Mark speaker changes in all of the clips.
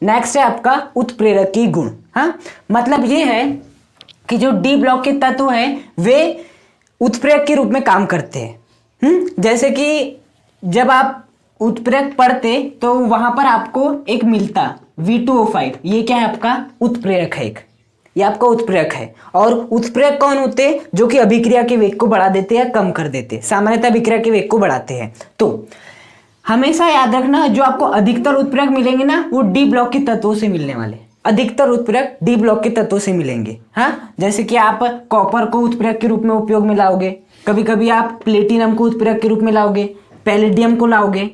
Speaker 1: Next है आपका उत्प्रेरक की गुण। हाँ, मतलब ये है कि जो डी ब्लॉक के तत्व है वे उत्प्रेरक के रूप में काम करते हैं। जैसे कि जब आप उत्प्रेरक पढ़ते तो वहां पर आपको एक मिलता V2O5, ये क्या है आपका उत्प्रेरक है, एक ये आपका उत्प्रेरक है। और उत्प्रेरक कौन होते हैं? जो कि अभिक्रिया के वेग को बढ़ा देते हैं या कम कर देते हैं, सामान्यतः अभिक्रिया के वेग को बढ़ाते हैं। तो हमेशा याद रखना, जो आपको अधिकतर उत्प्रेरक मिलेंगे ना वो डी ब्लॉक के तत्वों से मिलने वाले, अधिकतर उत्प्रेरक डी ब्लॉक के तत्वों से मिलेंगे। हाँ, जैसे कि आप कॉपर को उत्प्रेरक के रूप में उपयोग में लाओगे, कभी कभी आप प्लेटिनम को उत्प्रेरक के रूप में लाओगे, पैलेडियम को लाओगे।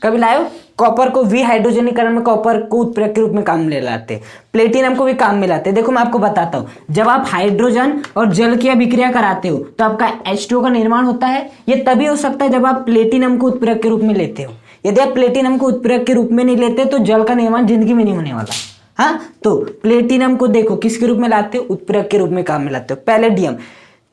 Speaker 1: कभी लाओ कॉपर को विहाइड्रोजनीकरण में कॉपर को उत्प्रेरक के रूप में काम में लाते, प्लेटिनम को भी काम में लाते। देखो मैं आपको बताता हूँ, जब आप हाइड्रोजन और जल की अभिक्रिया कराते हो तो आपका H2O का निर्माण होता है। ये तभी हो सकता है जब आप प्लेटिनम को उत्प्रेरक के रूप में लेते हो। यदि आप प्लेटिनम को उत्प्रेरक के रूप में नहीं लेते तो जल का निर्माण जिंदगी में नहीं होने वाला। हाँ, तो प्लेटिनम को देखो किसके रूप में लाते हो? उत्प्रेरक के रूप में काम में लाते हो। पैलेडियम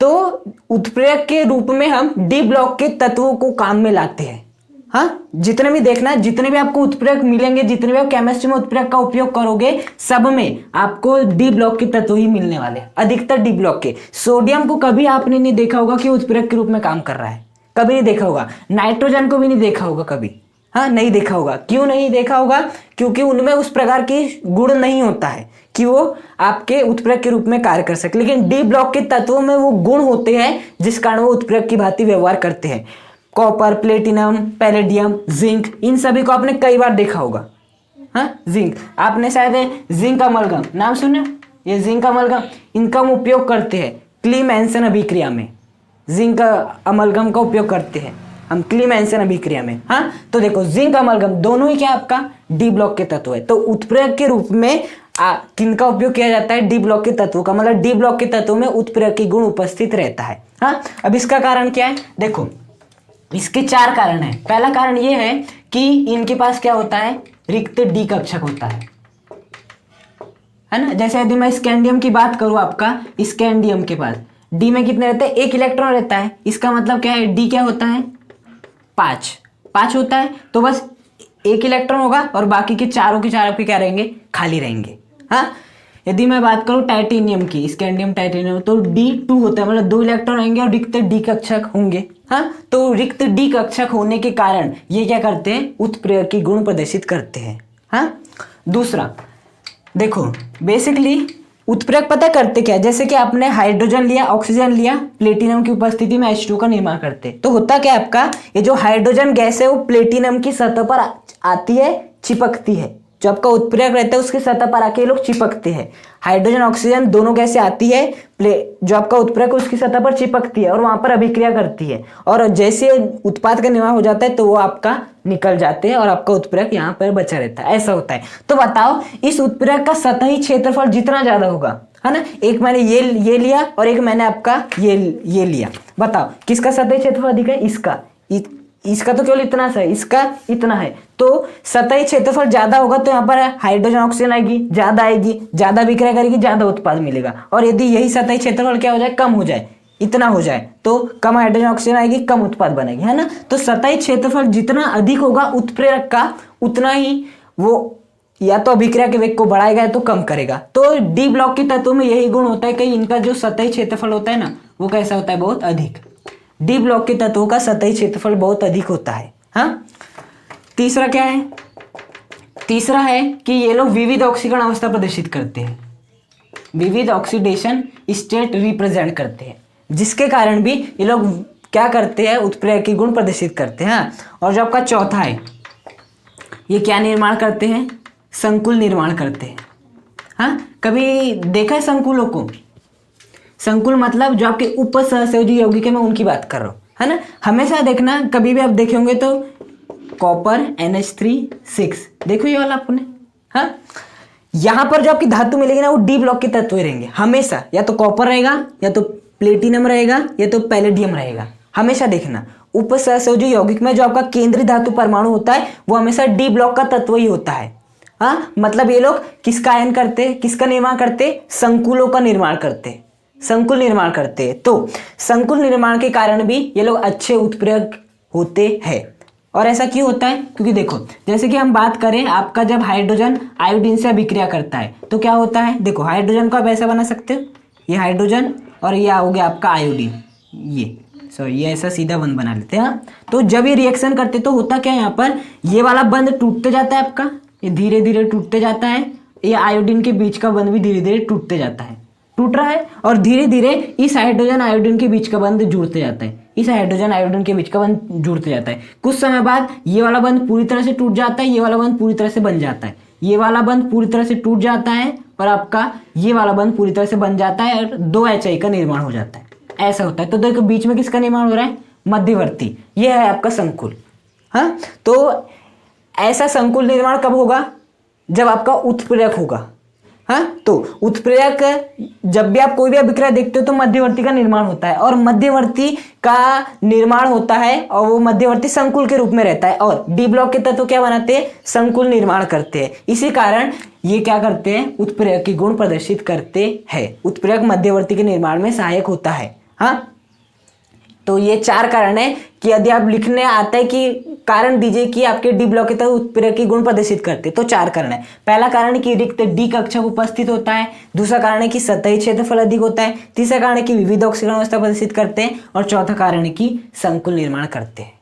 Speaker 1: तो उत्प्रेरक के रूप में हम डी ब्लॉक के तत्वों को काम में लाते हैं। हाँ, जितने भी देखना, जितने भी आपको उत्प्रेरक मिलेंगे, जितने भी आप केमिस्ट्री में उत्प्रेरक का उपयोग करोगे, सब में आपको डी ब्लॉक के तत्व ही मिलने वाले, अधिकतर डी ब्लॉक के। सोडियम को कभी आपने नहीं देखा होगा कि उत्प्रेरक के रूप में काम कर रहा है, कभी नहीं देखा होगा। नाइट्रोजन को भी नहीं देखा होगा कभी। हाँ, नहीं देखा होगा। क्यों नहीं देखा होगा? क्योंकि उनमें उस प्रकार की गुण नहीं होता है कि वो आपके उत्प्रेरक के रूप में कार्य कर सके। लेकिन डी ब्लॉक के तत्वों में वो गुण होते हैं जिस कारण वो उत्प्रेरक की भांति व्यवहार करते हैं। कॉपर, प्लेटिनम, पैलेडियम, जिंक, इन सभी को आपने कई बार देखा होगा। हाँ, जिंक आपने शायद जिंक अमलगम नाम सुना, ये जिंक अमलगम, इनका हम उपयोग करते हैं क्लीमेंसन अभिक्रिया में। जिंक अमलगम का उपयोग करते हैं हम क्लीमेंसन अभिक्रिया में। हाँ, तो देखो जिंक अमलगम दोनों ही क्या आपका डी ब्लॉक के तत्व है। तो उत्प्रेरक के रूप में किनका उपयोग किया जाता है? डी ब्लॉक के तत्वों का। मतलब डी ब्लॉक के तत्वों में उत्प्रेरक की गुण उपस्थित रहता है। हाँ, अब इसका कारण क्या है? देखो इसके 4 कारण है। पहला कारण ये है कि इनके पास क्या होता है? रिक्त डी कक्षक होता है ना। जैसे यदि मैं स्कैंडियम की बात करूं, आपका स्कैंडियम के पास डी में कितने रहते हैं? 1 इलेक्ट्रॉन रहता है। इसका मतलब क्या है? डी क्या होता है? 5 होता है। तो बस 1 इलेक्ट्रॉन होगा और बाकी के चारों के 4 आपके क्या रहेंगे? खाली रहेंगे। हाँ, यदि मैं बात करूं टाइटेनियम की, स्कैंडियम टाइटेनियम, तो D2 होता है, मतलब 2 इलेक्ट्रॉन रहेंगे और रिक्त डी कक्षक होंगे। हाँ, तो रिक्त डी कक्षक होने के कारण ये क्या करते हैं? उत्प्रेरक की गुण प्रदर्शित करते हैं। हाँ, दूसरा देखो बेसिकली उत्प्रेरक पता करते क्या? जैसे कि आपने हाइड्रोजन लिया, ऑक्सीजन लिया, प्लेटिनम की उपस्थिति में H2 का निर्माण करते, तो होता क्या आपका? ये जो हाइड्रोजन गैस है वो प्लेटिनम की सतह पर आती है, चिपकती है। जो आपका उत्प्रेरक रहता है उसकी सतह पर आके ये लोग चिपकते हैं। हाइड्रोजन ऑक्सीजन दोनों गैसें आती है, जो आपका उत्प्रेरक उसकी सतह पर चिपकती है और वहां पर अभिक्रिया करती है, और जैसे उत्पाद का निर्माण हो जाता है तो वो आपका निकल जाते हैं और आपका उत्प्रेरक यहाँ पर बचा रहता है। ऐसा होता है। तो बताओ इस उत्प्रेरक का सतही क्षेत्रफल जितना ज्यादा होगा, है ना, एक मैंने ये लिया और एक मैंने आपका ये लिया, बताओ किसका सतही क्षेत्रफल अधिक है? इसका तो केवल इतना सा है, इसका इतना है। तो सतही क्षेत्रफल ज्यादा होगा तो यहाँ पर हाइड्रोजन ऑक्सीजन आएगी, ज्यादा विक्रिया करेगी, ज्यादा उत्पाद मिलेगा। और यदि यही सतही क्षेत्रफल क्या हो जाए? कम हो जाए, इतना हो जाए, तो कम हाइड्रोजन ऑक्सीजन आएगी, कम उत्पाद बनेगी, है ना। तो सतही क्षेत्रफल जितना अधिक होगा उत्प्रेरक का, उतना ही वो या तो अभिक्रिया के वेग को बढ़ाएगा या तो कम करेगा। तो डी ब्लॉक के तत्वों में यही गुण होता है कि इनका जो सतही क्षेत्रफल होता है ना वो कैसा होता है? बहुत अधिक। डी ब्लॉक के तत्वों का सतही क्षेत्रफल बहुत अधिक होता है। हाँ, तीसरा क्या है? तीसरा है कि ये लोग विविध ऑक्सीकरण अवस्था प्रदर्शित करते हैं, विविध ऑक्सीडेशन स्टेट रिप्रेजेंट करते हैं, जिसके कारण भी ये लोग क्या करते हैं? उत्प्रेरक की गुण प्रदर्शित करते हैं। हाँ, और जो आपका चौथा है, ये क्या निर्माण करते हैं? संकुल निर्माण करते हैं। हाँ, कभी देखा है संकुलों को? संकुल मतलब जो आपके उपसहसंयोजी यौगिक है, मैं उनकी बात कर रहा हूँ, है ना। हमेशा देखना, कभी भी आप देखे होंगे तो कॉपर NH3 देखो ये वाला आपने। हाँ, यहां पर जो आपकी धातु मिलेगी ना वो डी ब्लॉक के तत्व रहेंगे हमेशा, या तो कॉपर रहेगा, या तो प्लेटिनम रहेगा, या तो पैलेडियम रहेगा। हमेशा देखना उपसहसंयोजी यौगिक में जो आपका केंद्रीय धातु परमाणु होता है वो हमेशा डी ब्लॉक का तत्व ही होता है। हाँ, मतलब ये लोग किसका आयन करते, किसका निर्माण करते? संकुलों का निर्माण करते, संकुल निर्माण करते हैं। तो संकुल निर्माण के कारण भी ये लोग अच्छे उत्प्रेरक होते हैं। और ऐसा क्यों होता है? क्योंकि देखो, जैसे कि हम बात करें आपका, जब हाइड्रोजन आयोडीन से अभिक्रिया करता है तो क्या होता है? देखो, हाइड्रोजन को आप ऐसा बना सकते हो, ये हाइड्रोजन और ये हो गया आपका आयोडीन, ये ऐसा सीधा बंध बना लेते हैं। हाँ, तो जब ये रिएक्शन करते तो होता क्या है, यहाँ पर ये वाला बंध टूटते जाता है आपका, ये धीरे धीरे टूटते जाता है, ये आयोडीन के बीच का बंध भी धीरे धीरे टूटते जाता है, टूट रहा है, और धीरे धीरे इस हाइड्रोजन आयोडीन के बीच का बंध जुड़ते जाता है, इस हाइड्रोजन आयोडीन के बीच का बंध जुड़ते जाता है। कुछ समय बाद ये वाला बंध पूरी तरह से टूट जाता है, ये वाला बंध पूरी तरह से बन जाता है, ये वाला बंध पूरी तरह से टूट जाता है, और आपका ये वाला बंध पूरी तरह से बन जाता है और 2 HI का निर्माण हो जाता है। ऐसा होता है। तो देखो, बीच में किसका निर्माण हो रहा है? मध्यवर्ती, ये है आपका संकुल। हाँ, तो ऐसा संकुल निर्माण कब होगा? जब आपका उत्प्रेरक होगा। हाँ, तो उत्प्रेरक, जब भी आप कोई भी अभिक्रिया देखते हो तो मध्यवर्ती का निर्माण होता है, और मध्यवर्ती का निर्माण होता है और वो मध्यवर्ती संकुल के रूप में रहता है, और डी ब्लॉक के तत्व क्या बनाते हैं? संकुल निर्माण करते हैं। इसी कारण ये क्या करते हैं? उत्प्रेरक की गुण प्रदर्शित करते हैं। उत्प्रेरक मध्यवर्ती के निर्माण में सहायक होता है। हाँ, तो ये 4 कारण है कि यदि आप लिखने आता है कि कारण दीजिए कि आपके डी ब्लॉक के तहत उत्प्रेरक की गुण प्रदर्शित करते, तो 4 कारण है। पहला कारण है कि रिक्त डी कक्षक उपस्थित होता है, दूसरा कारण है कि सतही क्षेत्रफल अधिक होता है, तीसरा कारण है कि विविध ऑक्सीकरण अवस्था प्रदर्शित करते हैं, और चौथा कारण है कि संकुल निर्माण करते हैं।